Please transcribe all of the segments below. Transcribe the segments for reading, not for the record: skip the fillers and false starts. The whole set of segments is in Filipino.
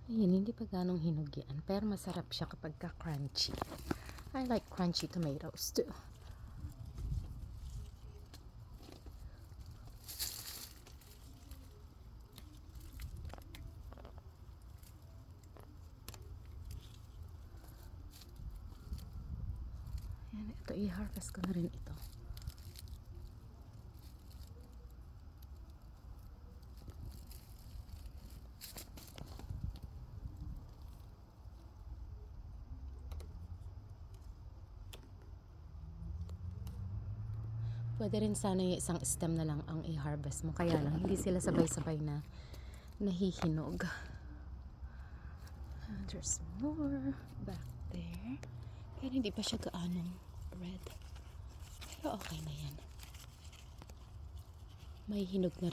Ayan, hindi pa ganong hinog yan, pero masarap siya kapag ka-crunchy. I like crunchy tomatoes too. Ayan, ito, i-harvest ko na rin ito. Pwede rin sana yung isang stem na lang ang i-harvest mo. Kaya lang, hindi sila sabay-sabay na nahihinog. There's more back there. Kaya hindi pa siya gaanong red. Pero okay na yan. May hinog na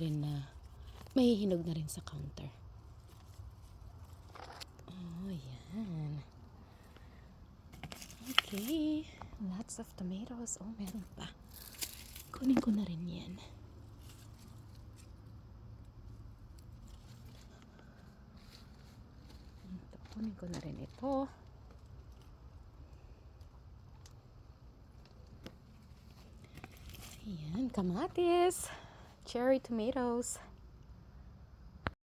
rin sa counter. Oh, yan. Okay. Lots of tomatoes. Oh, meron pa. Kunin ko na rin yan. Kunin ko na rin ito. Ayan, kamatis. Cherry tomatoes.